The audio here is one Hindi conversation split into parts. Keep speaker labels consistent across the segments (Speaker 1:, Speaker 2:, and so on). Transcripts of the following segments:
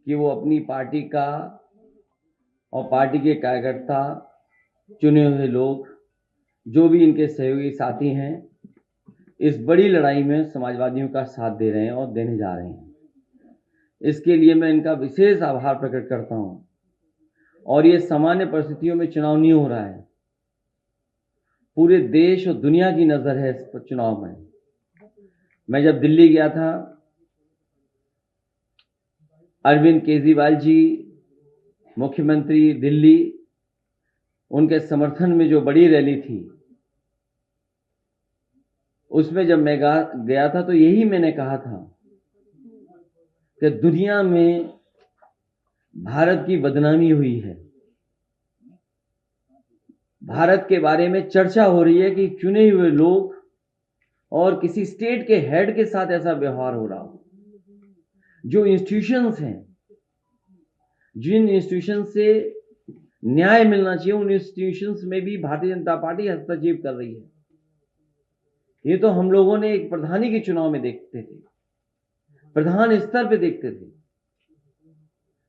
Speaker 1: कि वो अपनी पार्टी का और पार्टी के कार्यकर्ता, चुने हुए लोग, जो भी इनके सहयोगी साथी हैं, इस बड़ी लड़ाई में समाजवादियों का साथ दे रहे हैं और देने जा रहे हैं। इसके लिए मैं इनका विशेष आभार प्रकट करता हूं। और ये सामान्य परिस्थितियों में चुनाव नहीं हो रहा है, पूरे देश और दुनिया की नजर है इस चुनाव में। मैं जब दिल्ली गया था, अरविंद केजरीवाल जी मुख्यमंत्री दिल्ली, उनके समर्थन में जो बड़ी रैली थी, उसमें जब मैं गया था तो यही मैंने कहा था कि दुनिया में भारत की बदनामी हुई है। भारत के बारे में चर्चा हो रही है कि चुने हुए लोग और किसी स्टेट के हेड के साथ ऐसा व्यवहार हो रहा हो। जो इंस्टीट्यूशंस हैं, जिन इंस्टीट्यूशन से न्याय मिलना चाहिए, उन इंस्टीट्यूशंस में भी भारतीय जनता पार्टी हस्तक्षेप कर रही है। ये तो हम लोगों ने एक प्रधानी के चुनाव में देखते थे, प्रधान स्तर पे देखते थे,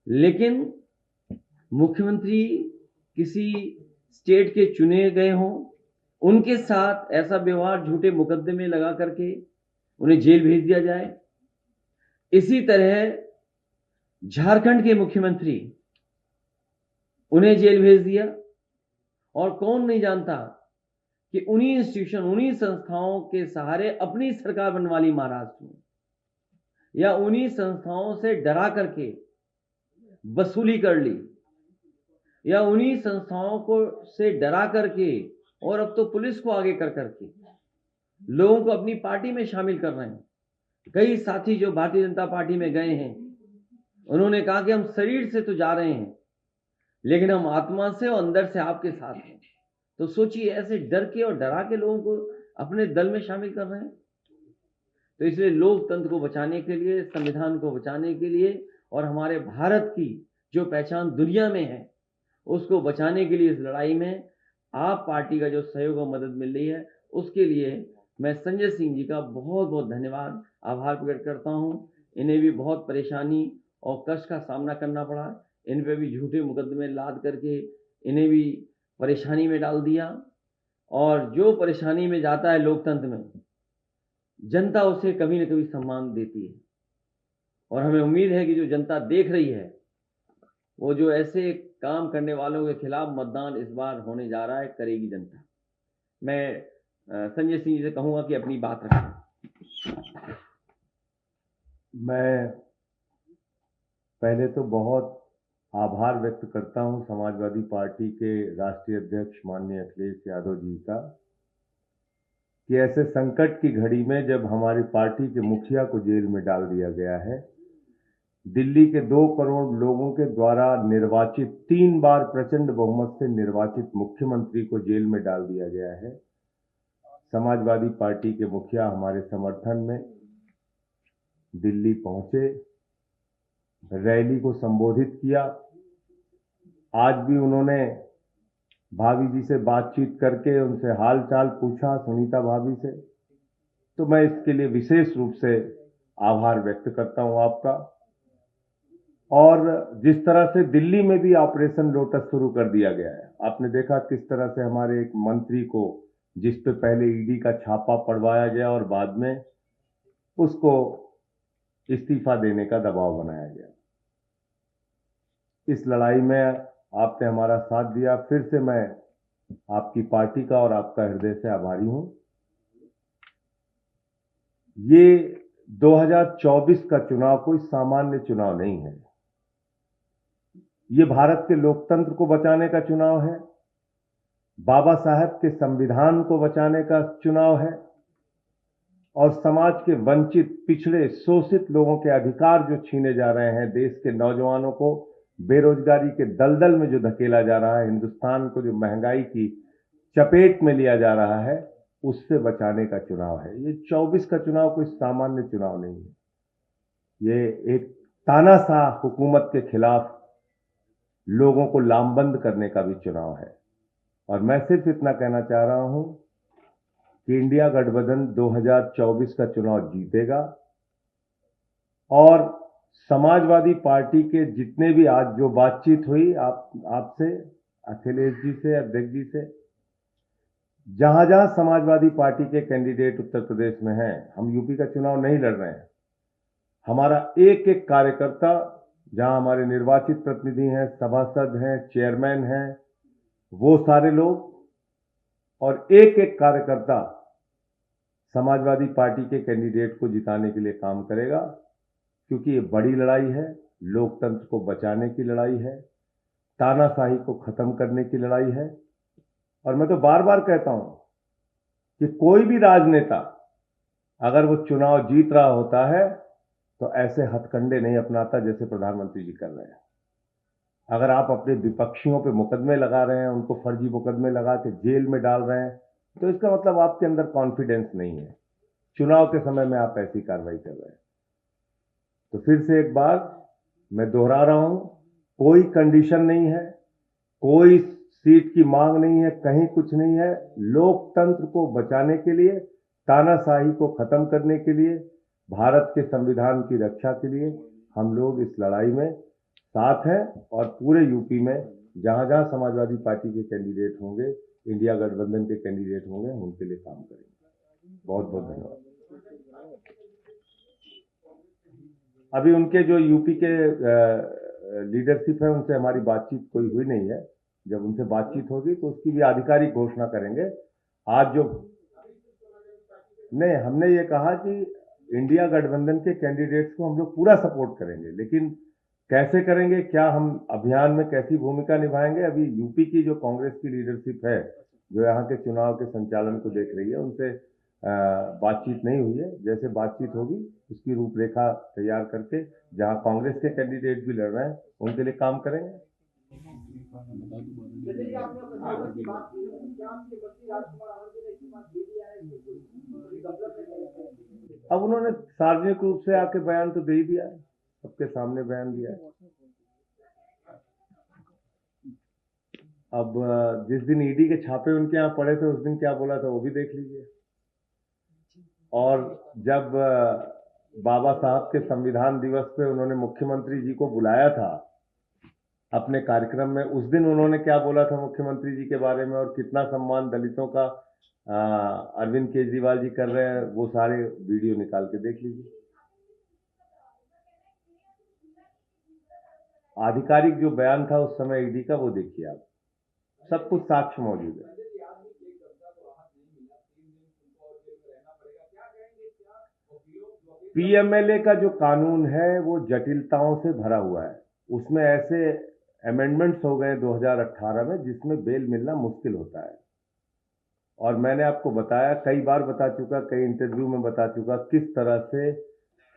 Speaker 1: लेकिन मुख्यमंत्री किसी स्टेट के चुने गए हों, उनके साथ ऐसा व्यवहार, झूठे मुकदमे लगा करके उन्हें जेल भेज दिया जाए। इसी तरह झारखंड के मुख्यमंत्री, उन्हें जेल भेज दिया। और कौन नहीं जानता कि उन्हीं इंस्टीट्यूशन, उन्हीं संस्थाओं के सहारे अपनी सरकार बनवा ली महाराष्ट्र में, या उन्हीं संस्थाओं से डरा करके वसूली कर ली, या उन्हीं संस्थाओं को से डरा करके, और अब तो पुलिस को आगे कर करके लोगों को अपनी पार्टी में शामिल कर रहे हैं। कई साथी जो भारतीय जनता पार्टी में गए हैं, उन्होंने कहा कि हम शरीर से तो जा रहे हैं, लेकिन हम आत्मा से और अंदर से आपके साथ हैं। तो सोचिए, ऐसे डर के और डरा के लोगों को अपने दल में शामिल कर रहे हैं। तो इसलिए लोकतंत्र को बचाने के लिए, संविधान को बचाने के लिए, और हमारे भारत की जो पहचान दुनिया में है, उसको बचाने के लिए इस लड़ाई में आप पार्टी का जो सहयोग और मदद मिल रही है, उसके लिए मैं संजय सिंह जी का बहुत बहुत धन्यवाद, आभार प्रकट करता हूं। इन्हें भी बहुत परेशानी और कष्ट का सामना करना पड़ा। इन पे भी झूठे मुकदमे लाद करके इन्हें भी परेशानी में डाल दिया। और जो परेशानी में जाता है लोकतंत्र में, जनता उसे कभी न कभी सम्मान देती है। और हमें उम्मीद है कि जो जनता देख रही है, वो जो ऐसे काम करने वालों के खिलाफ मतदान इस बार होने जा रहा है, करेगी जनता। मैं संजय सिंह जी से कहूंगा कि अपनी बात रखें।
Speaker 2: मैं पहले तो बहुत आभार व्यक्त करता हूं समाजवादी पार्टी के राष्ट्रीय अध्यक्ष माननीय अखिलेश यादव जी का, कि ऐसे संकट की घड़ी में जब हमारी पार्टी के मुखिया को जेल में डाल दिया गया है, दिल्ली के 2 करोड़ लोगों के द्वारा निर्वाचित, 3 बार प्रचंड बहुमत से निर्वाचित मुख्यमंत्री को जेल में डाल दिया गया है। समाजवादी पार्टी के मुखिया हमारे समर्थन में दिल्ली पहुंचे, रैली को संबोधित किया। आज भी उन्होंने भाभी जी से बातचीत करके उनसे हाल चाल पूछा, सुनीता भाभी से। तो मैं इसके लिए विशेष रूप से आभार व्यक्त करता हूं आपका। और जिस तरह से दिल्ली में भी ऑपरेशन लोटस शुरू कर दिया गया है, आपने देखा किस तरह से हमारे एक मंत्री को, जिस पे पहले ईडी का छापा पड़वाया गया और बाद में उसको इस्तीफा देने का दबाव बनाया गया। इस लड़ाई में आपने हमारा साथ दिया। फिर से मैं आपकी पार्टी का और आपका हृदय से आभारी हूं। ये 2024 का चुनाव कोई सामान्य चुनाव नहीं है। ये भारत के लोकतंत्र को बचाने का चुनाव है, बाबा साहब के संविधान को बचाने का चुनाव है, और समाज के वंचित, पिछड़े, शोषित लोगों के अधिकार जो छीने जा रहे हैं, देश के नौजवानों को बेरोजगारी के दलदल में जो धकेला जा रहा है, हिंदुस्तान को जो महंगाई की चपेट में लिया जा रहा है, उससे बचाने का चुनाव है। ये 24 का चुनाव कोई सामान्य चुनाव नहीं है। ये एक तानाशाह हुकूमत के खिलाफ लोगों को लामबंद करने का भी चुनाव है। और मैं सिर्फ इतना कहना चाह रहा हूं कि इंडिया गठबंधन 2024 का चुनाव जीतेगा, और समाजवादी पार्टी के जितने भी आज जो बातचीत हुई आपसे, अखिलेश जी से, अध्यक्ष जी से, जहां जहां समाजवादी पार्टी के कैंडिडेट उत्तर प्रदेश में हैं, हम यूपी का चुनाव नहीं लड़ रहे हैं, हमारा एक एक कार्यकर्ता, जहां हमारे निर्वाचित प्रतिनिधि हैं, सभासद हैं, चेयरमैन हैं, वो सारे लोग और एक एक कार्यकर्ता समाजवादी पार्टी के कैंडिडेट को जिताने के लिए काम करेगा, क्योंकि ये बड़ी लड़ाई है, लोकतंत्र को बचाने की लड़ाई है, तानाशाही को खत्म करने की लड़ाई है। और मैं तो बार बार कहता हूं कि कोई भी राजनेता अगर वो चुनाव जीत रहा होता है तो ऐसे हथकंडे नहीं अपनाता जैसे प्रधानमंत्री जी कर रहे हैं। अगर आप अपने विपक्षियों पे मुकदमे लगा रहे हैं, उनको फर्जी मुकदमे लगा के जेल में डाल रहे हैं, तो इसका मतलब आपके अंदर कॉन्फिडेंस नहीं है। चुनाव के समय में आप ऐसी कार्रवाई कर रहे हैं। तो फिर से एक बार मैं दोहरा रहा हूं, कोई कंडीशन नहीं है, कोई सीट की मांग नहीं है, कहीं कुछ नहीं है। लोकतंत्र को बचाने के लिए, तानाशाही को खत्म करने के लिए, भारत के संविधान की रक्षा के लिए हम लोग इस लड़ाई में साथ हैं और पूरे यूपी में जहां जहां समाजवादी पार्टी के कैंडिडेट होंगे, इंडिया गठबंधन के कैंडिडेट होंगे, हम उनके लिए काम करेंगे। बहुत बहुत धन्यवाद। अभी उनके जो यूपी के लीडरशिप है, उनसे हमारी बातचीत कोई हुई नहीं है। जब उनसे बातचीत होगी तो उसकी भी आधिकारिक घोषणा करेंगे। आज जो नहीं, हमने ये कहा कि इंडिया गठबंधन के कैंडिडेट्स को हम लोग पूरा सपोर्ट करेंगे, लेकिन कैसे करेंगे, क्या हम अभियान में कैसी भूमिका निभाएंगे, अभी यूपी की जो कांग्रेस की लीडरशिप है, जो यहाँ के चुनाव के संचालन को देख रही है, उनसे बातचीत नहीं हुई है। जैसे बातचीत होगी उसकी रूपरेखा तैयार करके जहां कांग्रेस के कैंडिडेट भी लड़ रहे हैं उनके लिए काम करेंगे। अब उन्होंने सार्वजनिक रूप से आके बयान तो दे ही दिया है, सबके सामने बयान दिया है। अब जिस दिन ईडी के छापे उनके यहाँ पड़े थे, उस दिन क्या बोला था वो भी देख लीजिए। और जब बाबा साहब के संविधान दिवस पे उन्होंने मुख्यमंत्री जी को बुलाया था अपने कार्यक्रम में, उस दिन उन्होंने क्या बोला था मुख्यमंत्री जी के बारे में और कितना सम्मान दलितों का अरविंद केजरीवाल जी कर रहे हैं, वो सारे वीडियो निकाल के देख लीजिए। आधिकारिक जो बयान था उस समय ईडी का, वो देखिए आप, सब कुछ साक्ष्य मौजूद है। पीएमएलए का जो कानून है वो जटिलताओं से भरा हुआ है। उसमें ऐसे अमेंडमेंट्स हो गए 2018 में जिसमें बेल मिलना मुश्किल होता है। और मैंने आपको बताया, कई बार बता चुका, कई इंटरव्यू में बता चुका, किस तरह से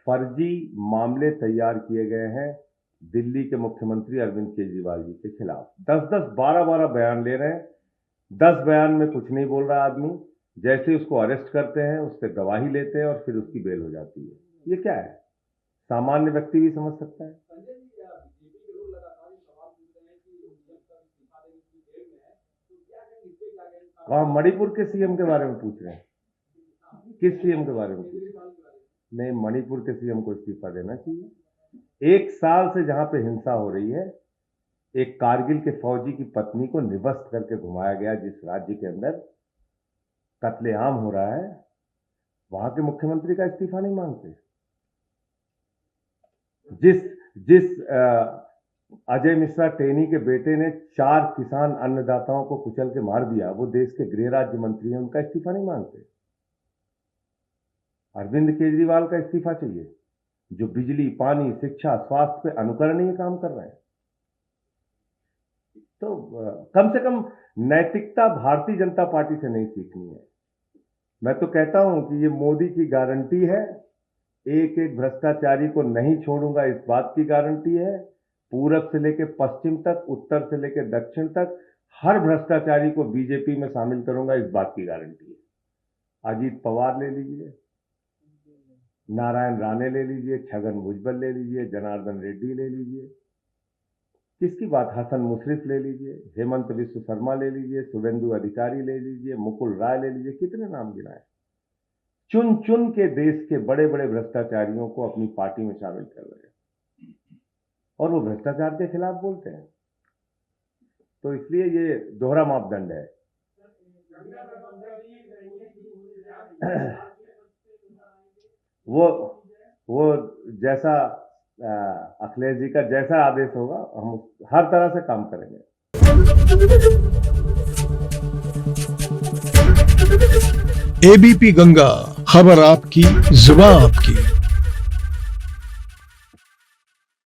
Speaker 2: फर्जी मामले तैयार किए गए हैं दिल्ली के मुख्यमंत्री अरविंद केजरीवाल जी के खिलाफ। 10-10, 12-12 बयान ले रहे हैं, 10 बयान में कुछ नहीं बोल रहा आदमी, जैसे उसको अरेस्ट करते हैं, उससे गवाही लेते हैं और फिर उसकी बेल हो जाती है। ये क्या है? सामान्य व्यक्ति भी समझ सकता है। कहा मणिपुर के सीएम के बारे में पूछ रहे हैं? किस सीएम के बारे में पूछ रहे हैं? नहीं, मणिपुर के सीएम को इस्तीफा देना चाहिए। 1 साल से जहां पे हिंसा हो रही है, एक कारगिल के फौजी की पत्नी को निवस्त करके घुमाया गया, जिस राज्य के अंदर कत्लेआम हो रहा है, वहां के मुख्यमंत्री का इस्तीफा नहीं मांगते। जिस अजय मिश्रा टेनी के बेटे ने 4 किसान अन्नदाताओं को कुचल के मार दिया, वो देश के गृह राज्य मंत्री हैं, उनका इस्तीफा नहीं मांगते। अरविंद केजरीवाल का इस्तीफा चाहिए, जो बिजली, पानी, शिक्षा, स्वास्थ्य पे अनुकरणीय काम कर रहे हैं। तो कम से कम नैतिकता भारतीय जनता पार्टी से नहीं सीखनी है। मैं तो कहता हूं कि ये मोदी की गारंटी है, एक एक भ्रष्टाचारी को नहीं छोड़ूंगा, इस बात की गारंटी है। पूरब से लेकर पश्चिम तक, उत्तर से लेकर दक्षिण तक हर भ्रष्टाचारी को बीजेपी में शामिल करूंगा, इस बात की गारंटी है। अजीत पवार ले लीजिए, नारायण राणे ले लीजिए, छगन भुजबल ले लीजिए, जनार्दन रेड्डी ले लीजिए, किसकी बात, हसन मुशर्रफ ले लीजिए, हेमंत विश्व शर्मा ले लीजिए, शुभेंदु अधिकारी ले लीजिए, मुकुल राय ले लीजिए, कितने नाम गिनाए। चुन चुन के देश के बड़े बड़े भ्रष्टाचारियों को अपनी पार्टी में शामिल कर रहे हैं। और वो भ्रष्टाचार के खिलाफ बोलते हैं। तो इसलिए ये दोहरा मापदंड है। वो जैसा अखिलेश जी का जैसा आदेश होगा हम हर तरह से काम करेंगे।
Speaker 3: एबीपी गंगा, खबर आपकी, जुबान आपकी।